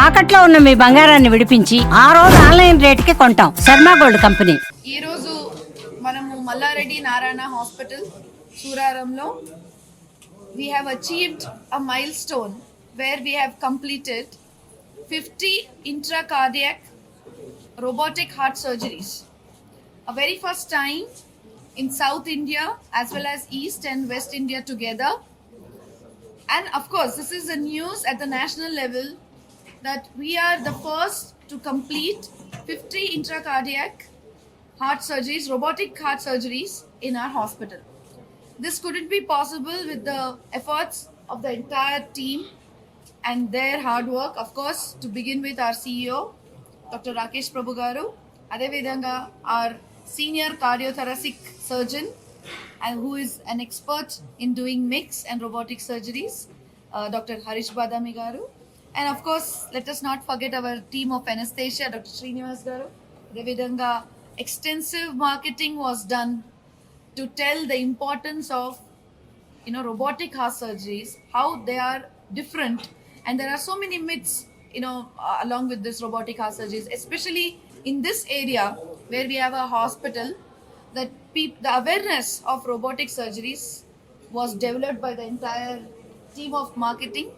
తాకట్లో ఉన్న మీ బంగారాన్ని విడిపించి ఆ రోజు ఆన్లైన్ రేటుకి కొంటాం. Sharma gold company. ఈ రోజు మనము మల్లారెడ్డి నారాయణ హాస్పిటల్ సూరారంలో we have achieved a milestone where we have completed 50 intracardiac robotic heart surgeries. A very first time in South India as well as East and West India together. And of course, this is the news at the national level that we are the first to complete 50 intracardiac heart surgeries, robotic heart surgeries in our hospital. This couldn't be possible with the efforts of the entire team and their hard work. Of course, to begin with our CEO, Dr. Rakesh Prabhu Garu, Adevidanga, our senior cardiothoracic surgeon, and who is an expert in doing mix and robotic surgeries, Dr. Harish Badami Garu. And of course, let us not forget our team of anesthesia, Dr. Srinivas Garu. Adevidanga, extensive marketing was done to tell the importance of robotic heart surgeries, how they are different, and there are so many myths along with this robotic heart surgeries, especially in this area where we have a hospital, that the awareness of robotic surgeries was developed by the entire team of marketing.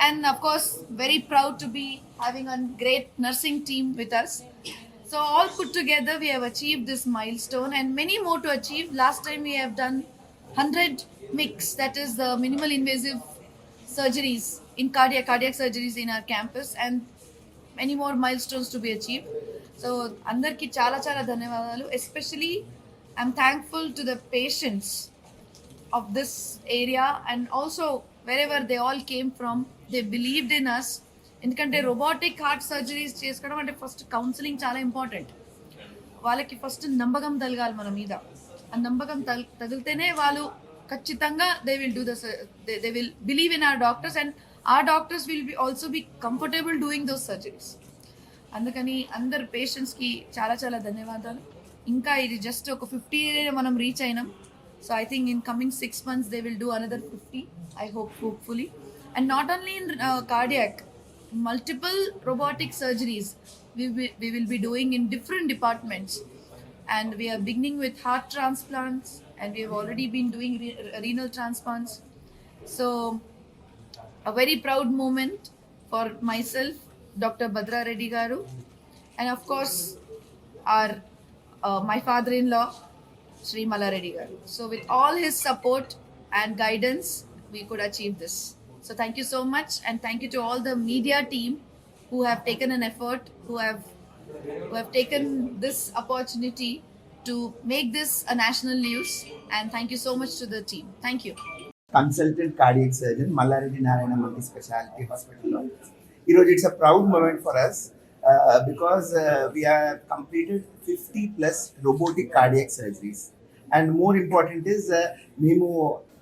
And of course, very proud to be having a great nursing team with us. So all put together, we have achieved this milestone and many more to achieve. Last time we have done 100 mix, that is the minimal invasive surgeries in cardiac surgeries in our campus, and many more milestones to be achieved. So andarki chala dhanyavadalu. Especially I'm thankful to the patients of this area and also wherever they all came from. They believed in us. ఎందుకంటే robotic heart surgeries చేసుకోవడం అంటే first counselling చాలా important. వాళ్ళకి first నమ్మకం తగలాలి మన మీద. ఆ నమ్మకం తగిలితేనే వాళ్ళు ఖచ్చితంగా they will believe in our doctors and our doctors will also be comfortable doing those surgeries. అందుకని అందరు పేషెంట్స్కి చాలా చాలా ధన్యవాదాలు. ఇంకా ఇది జస్ట్ ఒక 50 మనం రీచ్ అయినాం. So I think in coming 6 months they will do another 50, I hopefully. And not only in cardiac, multiple robotic surgeries we will be doing in different departments, and we are beginning with heart transplants and we have already been doing renal transplants. So a very proud moment for myself, Dr. Badra Reddy Garu, and of course our my father-in-law, Sri Malla Reddy Garu. So with all his support and guidance, we could achieve this. So thank you so much, and thank you to all the media team who have taken an effort, who have taken this opportunity to make this a national news, and thank you so much to the team. Thank you. Consultant cardiac surgeon, Mallareddy Narayana Multi Speciality Hospital. It's a proud moment for us because we have completed 50 plus robotic cardiac surgeries. And more important is మేము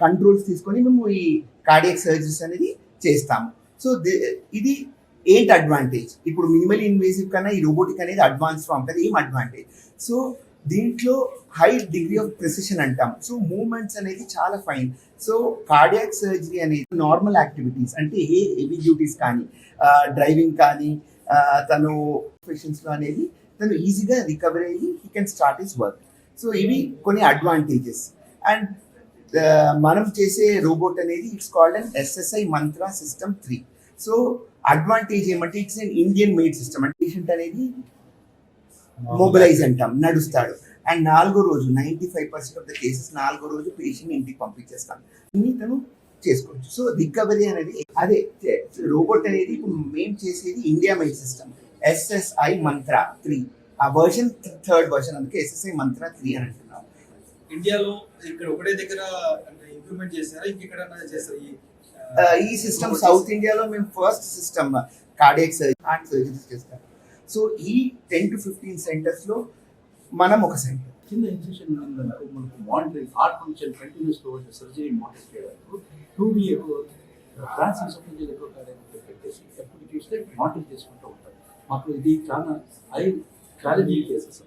controls తీసుకొని మేము ఈ cardiac surgeries అనేది చేస్తాము. So ఇది ఏంటి advantage? ఇప్పుడు minimal invasive కన్నా ఈ రోబోటిక్ అనేది అడ్వాన్స్ ఫామ్ కదా, ఏం అడ్వాంటేజ్? సో దీంట్లో హై డిగ్రీ ఆఫ్ ప్రెసిషన్ అంటాం. సో మూమెంట్స్ అనేది చాలా ఫైన్. సో కార్డియాక్ సర్జరీ అనేది నార్మల్ యాక్టివిటీస్ అంటే ఏ హెవీ డ్యూటీస్ కానీ డ్రైవింగ్ కానీ తను ప్రొఫెషన్స్లో అనేది తను ఈజీగా రికవర్ అయ్యి he can start his work. So ఇవి కొన్ని అడ్వాంటేజెస్. అండ్ మనం చేసే రోబోట్ అనేది it's called and SSI Mantra system 3. So advantage ఏమంటే it's an Indian made system. అంటే పేషెంట్ అనేది మొబిలైజ్ అంటాం, నడుస్తాడు. అండ్ 4వ రోజు 95% ఆఫ్ ద కేసెస్ 4వ రోజు పేషెంట్ ఇంటికి పంపించేస్తాం. ఇన్ని తను చేసుకోవచ్చు. సో రికవరీ అనేది అదే రోబోట్ అనేది ఇప్పుడు మేము చేసేది India made system SSI mantra 3. ఆ వర్షన్ 3rd వర్షన్, అందుకే SSI మంత్రా 3 అని అంటున్నాం. ఇండియాలో ఇక్కడ ఒకటే దగ్గర ఇంప్లిమెంట్ చేస్తారా, ఇంకెక్కడన్నా చేస్తారా ఈ సిస్టమ్? సౌత్ ఇండియాలో మేము first system cardiac heart surgeries చేస్తాం. సో ఈ 10 to 15 సెంటర్స్ లో మనం ఒక సెంటర్ చిన్న ఇన్సిషన్ మనకు monitoring heart function continuous surgery monitor చేయడానికి 2 ఫ్రాన్సిస్ ఎక్కువ పెట్టేసి ఎప్పుడు చూస్తే మానిటర్ చేసుకుంటూ ఉంటారు. మాకు ఇది చాలా హై ఛాలెంజింగ్ కేసెస్.